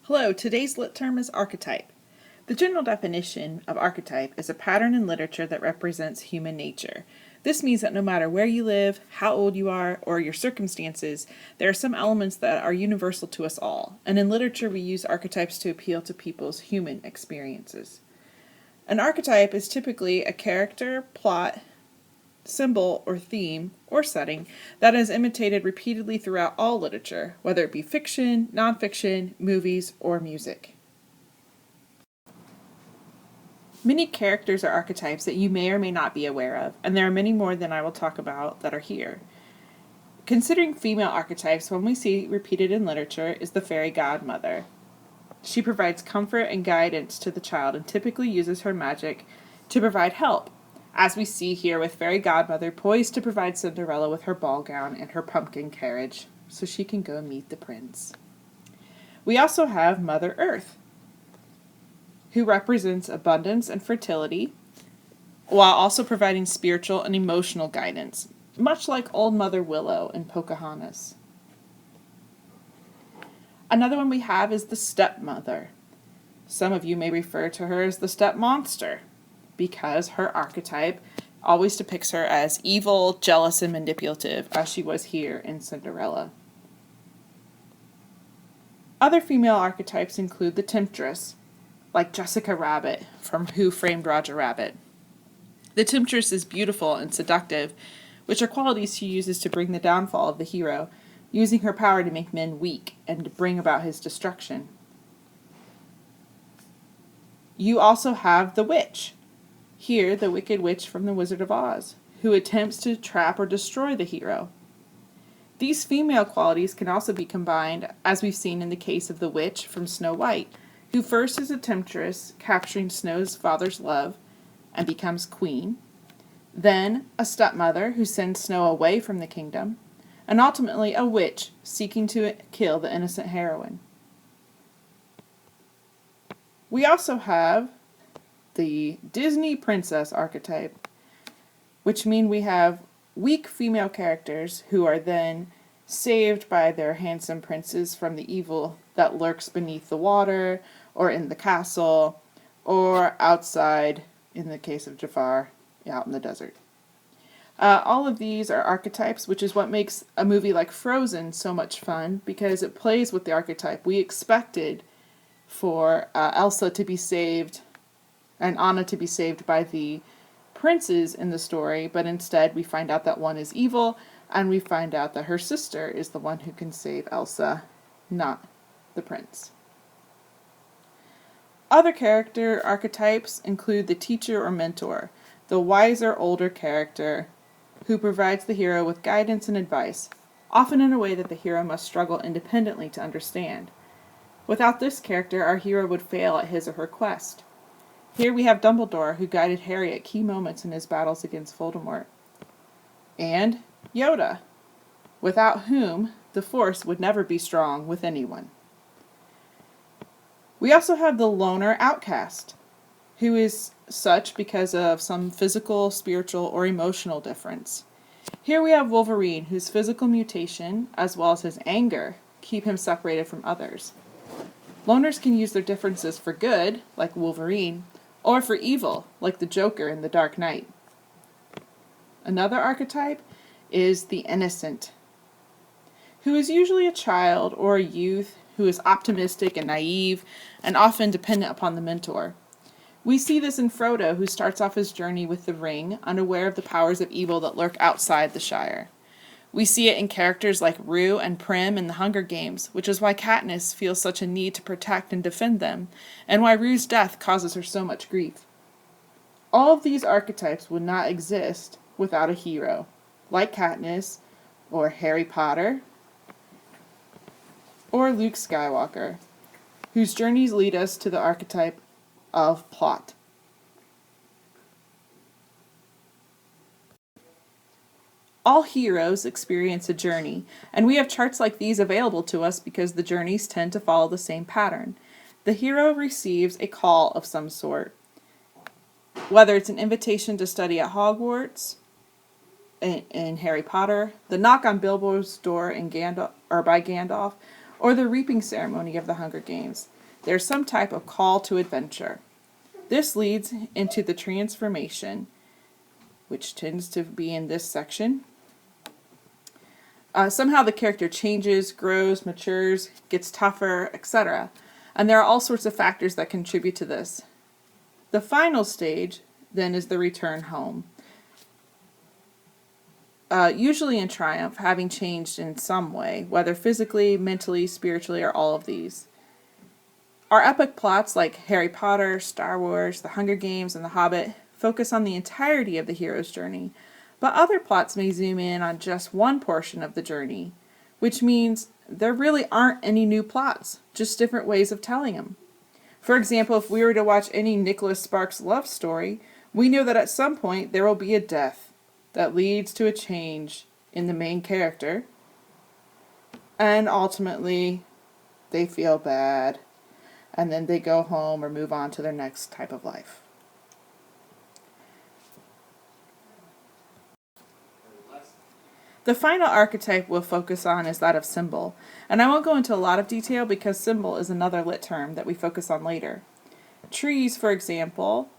Hello, today's lit term is archetype. The general definition of archetype is a pattern in literature that represents human nature. This means that no matter where you live, how old you are, or your circumstances, there are some elements that are universal to us all, and in literature we use archetypes to appeal to people's human experiences. An archetype is typically a character, plot, symbol, or theme, or setting that is imitated repeatedly throughout all literature, whether it be fiction, nonfiction, movies, or music. Many characters are archetypes that you may or may not be aware of, and there are many more than I will talk about that are here. Considering female archetypes, one we see repeated in literature is the fairy godmother. She provides comfort and guidance to the child and typically uses her magic to provide help, as we see here with fairy godmother poised to provide Cinderella with her ball gown and her pumpkin carriage so she can go meet the prince. We also have Mother Earth, who represents abundance and fertility, while also providing spiritual and emotional guidance, much like Old Mother Willow in Pocahontas. Another one we have is the stepmother. Some of you may refer to her as the stepmonster, because her archetype always depicts her as evil, jealous, and manipulative, as she was here in Cinderella. Other female archetypes include the temptress, like Jessica Rabbit from Who Framed Roger Rabbit. The temptress is beautiful and seductive, which are qualities she uses to bring the downfall of the hero, using her power to make men weak and to bring about his destruction. You also have the witch. Here, the Wicked Witch from The Wizard of Oz, who attempts to trap or destroy the hero. These female qualities can also be combined, as we've seen in the case of the witch from Snow White, who first is a temptress, capturing Snow's father's love, and becomes queen, then a stepmother who sends Snow away from the kingdom, and ultimately a witch seeking to kill the innocent heroine. We also have the Disney princess archetype, which means we have weak female characters who are then saved by their handsome princes from the evil that lurks beneath the water, or in the castle, or outside, in the case of Jafar, out in the desert. All of these are archetypes, which is what makes a movie like Frozen so much fun, because it plays with the archetype. We expected for Elsa to be saved and Anna to be saved by the princes in the story, but instead we find out that one is evil, and we find out that her sister is the one who can save Elsa, not the prince. Other character archetypes include the teacher or mentor, the wiser older character who provides the hero with guidance and advice, often in a way that the hero must struggle independently to understand. Without this character, our hero would fail at his or her quest. Here we have Dumbledore, who guided Harry at key moments in his battles against Voldemort. And Yoda, without whom the Force would never be strong with anyone. We also have the loner outcast, who is such because of some physical, spiritual, or emotional difference. Here we have Wolverine, whose physical mutation, as well as his anger, keep him separated from others. Loners can use their differences for good, like Wolverine, or for evil, like the Joker in The Dark Knight. Another archetype is the innocent, who is usually a child or a youth who is optimistic and naive and often dependent upon the mentor. We see this in Frodo, who starts off his journey with the ring, unaware of the powers of evil that lurk outside the Shire. We see it in characters like Rue and Prim in the Hunger Games, which is why Katniss feels such a need to protect and defend them, and why Rue's death causes her so much grief. All of these archetypes would not exist without a hero, like Katniss, or Harry Potter, or Luke Skywalker, whose journeys lead us to the archetype of plot. All heroes experience a journey, and we have charts like these available to us because the journeys tend to follow the same pattern. The hero receives a call of some sort, whether it's an invitation to study at Hogwarts, in Harry Potter, the knock on Bilbo's door in by Gandalf, or the reaping ceremony of the Hunger Games. There's some type of call to adventure. This leads into the transformation, which tends to be in this section. Somehow the character changes, grows, matures, gets tougher, etc. And there are all sorts of factors that contribute to this. The final stage, then, is the return home. Usually in triumph, having changed in some way, whether physically, mentally, spiritually, or all of these. Our epic plots like Harry Potter, Star Wars, The Hunger Games, and The Hobbit focus on the entirety of the hero's journey, but other plots may zoom in on just one portion of the journey, which means there really aren't any new plots, just different ways of telling them. For example, if we were to watch any Nicholas Sparks love story, we know that at some point there will be a death that leads to a change in the main character, and ultimately they feel bad, and then they go home or move on to their next type of life. The final archetype we'll focus on is that of symbol, and I won't go into a lot of detail because symbol is another lit term that we focus on later. Trees, for example,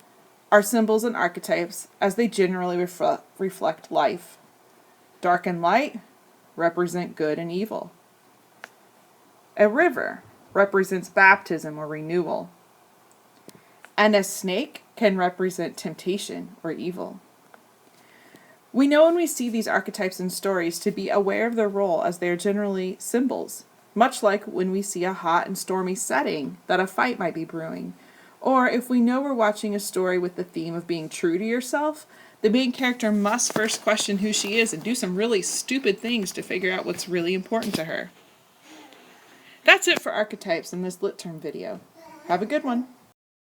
are symbols and archetypes as they generally reflect life. Dark and light represent good and evil. A river represents baptism or renewal. And a snake can represent temptation or evil. We know when we see these archetypes in stories to be aware of their role as they are generally symbols, much like when we see a hot and stormy setting that a fight might be brewing. Or if we know we're watching a story with the theme of being true to yourself, the main character must first question who she is and do some really stupid things to figure out what's really important to her. That's it for archetypes in this lit term video. Have a good one.